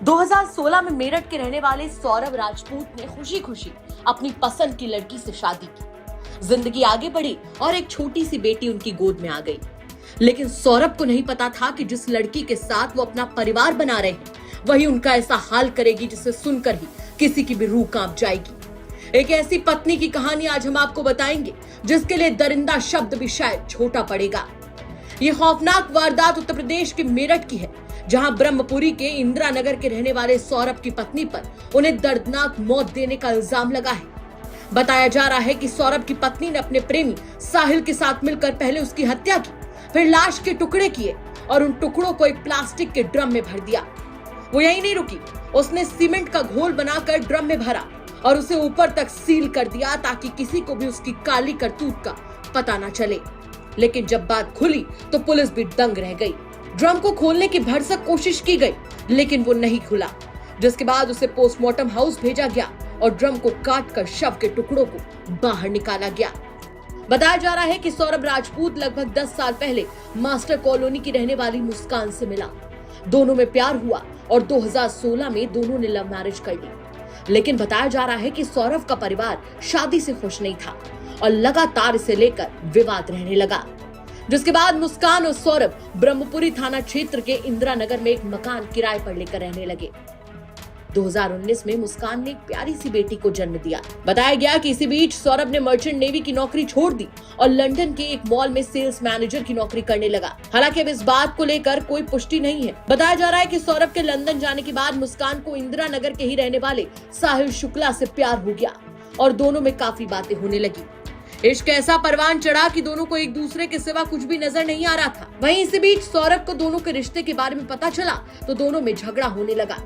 2016 में मेरठ के रहने वाले सौरभ राजपूत ने खुशी खुशी अपनी पसंद की लड़की से शादी की। जिंदगी आगे बढ़ी और एक छोटी सी बेटी उनकी गोद में आ गई। लेकिन सौरभ को नहीं पता था कि जिस लड़की के साथ वो अपना परिवार बना रहे हैं वही उनका ऐसा हाल करेगी जिसे सुनकर ही किसी की भी रूह कांप जाएगी। एक ऐसी पत्नी की कहानी आज हम आपको बताएंगे जिसके लिए दरिंदा शब्द भी शायद छोटा पड़ेगा। ये खौफनाक वारदात उत्तर प्रदेश के मेरठ की है, जहां ब्रह्मपुरी के इंदिरा नगर के रहने वाले सौरभ की पत्नी पर उन्हें दर्दनाक मौत देने का इल्जाम लगा है। बताया जा रहा है कि सौरभ की पत्नी ने अपने प्रेमी साहिल के साथ मिलकर पहले उसकी हत्या की, फिर लाश के टुकड़े किए और उन टुकड़ों को एक प्लास्टिक के ड्रम में भर दिया। वो यहीं नहीं रुकी, उसने सीमेंट का घोल बनाकर ड्रम में भरा और उसे ऊपर तक सील कर दिया ताकि किसी को भी उसकी काली करतूत का पता न चले। लेकिन जब बात खुली तो पुलिस भी दंग रह गई। ड्रम को खोलने की भरसक कोशिश की गई लेकिन वो नहीं खुला, जिसके बाद उसे पोस्टमार्टम हाउस भेजा गया और ड्रम को काटकर शव के टुकड़ों को बाहर निकाला गया। बताया जा रहा है कि सौरभ राजपूत लगभग 10 साल पहले मास्टर कॉलोनी की रहने वाली मुस्कान से मिला। दोनों में प्यार हुआ और 2016 में दोनों ने लव मैरिज कर ली। लेकिन बताया जा रहा है कि सौरभ का परिवार शादी से खुश नहीं था और लगातार इसे लेकर विवाद रहने लगा, जिसके बाद मुस्कान और सौरभ ब्रह्मपुरी थाना क्षेत्र के इंदिरा नगर में एक मकान किराए पर लेकर रहने लगे। 2019 में मुस्कान ने एक प्यारी सी बेटी को जन्म दिया। बताया गया कि इसी बीच सौरभ ने मर्चेंट नेवी की नौकरी छोड़ दी और लंदन के एक मॉल में सेल्स मैनेजर की नौकरी करने लगा। हालांकि अब इस बात को लेकर कोई पुष्टि नहीं है। बताया जा रहा है कि सौरभ के लंदन जाने के बाद मुस्कान को इंदिरा नगर के ही रहने वाले साहिल शुक्ला से प्यार हो गया और दोनों में काफी बातें होने लगी। इश्क ऐसा परवान चढ़ा कि दोनों को एक दूसरे के सिवा कुछ भी नजर नहीं आ रहा था। वहीं इसी बीच सौरभ को दोनों के रिश्ते के बारे में पता चला तो दोनों में झगड़ा होने लगा।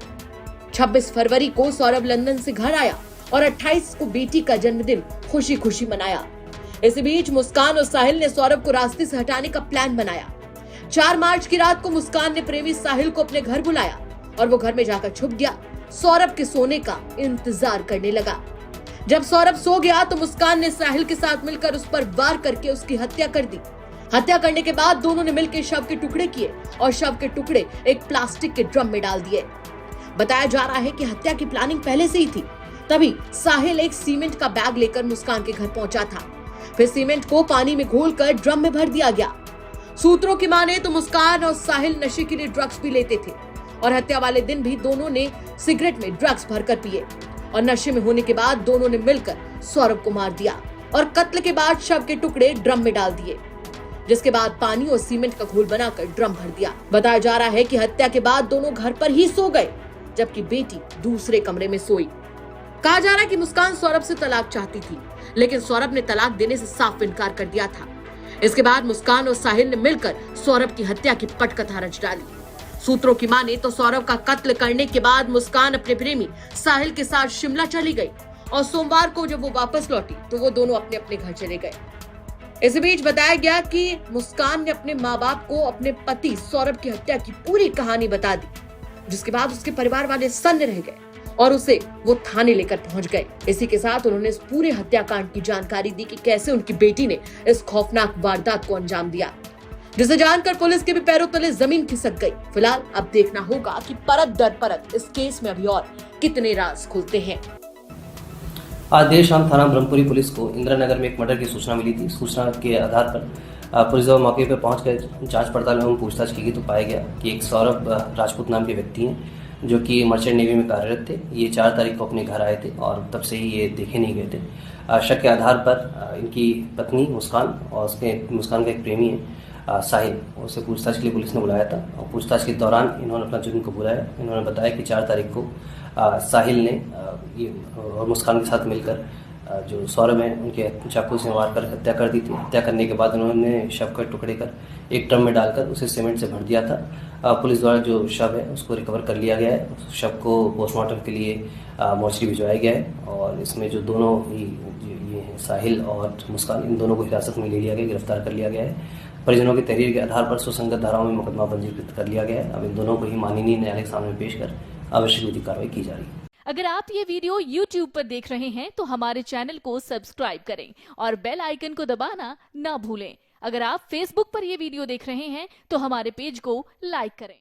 26 फरवरी को सौरभ लंदन से घर आया और 28 को बेटी का जन्मदिन खुशी खुशी मनाया। इसी बीच मुस्कान और साहिल ने सौरभ को रास्ते से हटाने का प्लान बनाया। 4 मार्च की रात को मुस्कान ने प्रेमी साहिल को अपने घर बुलाया और वो घर में जाकर छुप गया। सौरभ के सोने का इंतजार करने लगा। जब सौरभ सो गया तो मुस्कान ने साहिल के साथ मिलकर उस पर वार करके उसकी हत्या कर दी। हत्या करने के बाद दोनों ने मिलकर शव के टुकड़े किए और शव के टुकड़े एक प्लास्टिक के ड्रम में डाल दिए। बताया जा रहा है कि हत्या की प्लानिंग पहले से ही थी। तभी साहिल एक सीमेंट का बैग लेकर मुस्कान के घर पहुंचा था। फिर सीमेंट को पानी में घोलकर ड्रम में भर दिया गया। सूत्रों की माने तो मुस्कान और साहिल नशे के लिए ड्रग्स भी लेते थे और हत्या वाले दिन भी दोनों ने सिगरेट में ड्रग्स भरकर पिए और नशे में होने के बाद दोनों ने मिलकर सौरभ को मार दिया और कत्ल के बाद शव के टुकड़े ड्रम में डाल दिए, जिसके बाद पानी और सीमेंट का घोल बनाकर ड्रम भर दिया। बताया जा रहा है कि हत्या के बाद दोनों घर पर ही सो गए जबकि बेटी दूसरे कमरे में सोई। कहा जा रहा है कि मुस्कान सौरभ से तलाक चाहती थी, लेकिन सौरभ ने तलाक देने से साफ इनकार कर दिया था। इसके बाद मुस्कान और साहिल ने मिलकर सौरभ की हत्या की पटकथा रच डाली। सूत्रों की माने तो सौरभ का कत्ल करने के बाद मुस्कान अपने प्रेमी साहिल के साथ शिमला चली गई और सोमवार को जब वो वापस लौटी तो वो दोनों अपने अपने घर चले गए। इस बीच बताया गया कि मुस्कान ने अपने माँ बाप को अपने पति सौरभ की हत्या की पूरी कहानी बता दी, जिसके बाद उसके परिवार वाले सन्न रह गए और उसे वो थाने लेकर पहुंच गए। इसी के साथ उन्होंने इस पूरे हत्याकांड की जानकारी दी कि कैसे उनकी बेटी ने इस खौफनाक वारदात को अंजाम दिया, जिसे जानकर पुलिस के भी पैरों तले जमीन खिसक गई। फिलहाल अब देखना होगा कि परत दर परत इस केस में अभी और कितने राज खुलते हैं। आज देर शाम थाना ब्रह्मपुरी पुलिस को इंदिरा नगर में एक मर्डर की सूचना मिली थी। सूचना के आधार पर पुलिस जब मौके पर पहुंचकर जांच पड़ताल एवं पूछताछ की गई तो पाया गया कि एक सौरभ राजपूत नाम के व्यक्ति हैं जो कि मर्चेंट नेवी में कार्यरत थे। ये 4 तारीख को अपने घर आए थे और तब से ही ये देखे नहीं गए थे। शक के आधार पर इनकी पत्नी मुस्कान और मुस्कान का एक प्रेमी है साहिल, उसे पूछताछ के लिए पुलिस ने बुलाया था और पूछताछ के दौरान इन्होंने अपना जुर्म कबूला है। इन्होंने बताया कि 4 तारीख को साहिल ने और मुस्कान के साथ मिलकर जो सौरभ है उनके चाकू से मार कर हत्या कर दी थी। हत्या करने के बाद उन्होंने शव के टुकड़े कर एक ड्रम में डालकर उसे सीमेंट से भर दिया था। पुलिस द्वारा जो शव है उसको रिकवर कर लिया गया है। शव को पोस्टमार्टम के लिए मोर्चरी भिजवाया गया है और इसमें जो दोनों ही ये साहिल और मुस्कान, इन दोनों को हिरासत में ले लिया गया, गिरफ्तार कर लिया गया है। परिजनों की तहरीर के आधार पर सुसंगत धाराओं में मुकदमा पंजीकृत कर लिया गया है। अब इन दोनों को ही माननीय न्यायालय के सामने पेश कर आवश्यक विधिक कार्रवाई की जा रही है। अगर आप ये वीडियो YouTube पर देख रहे हैं तो हमारे चैनल को सब्सक्राइब करें और बेल आइकन को दबाना ना भूलें। अगर आप Facebook पर ये वीडियो देख रहे हैं तो हमारे पेज को लाइक करें।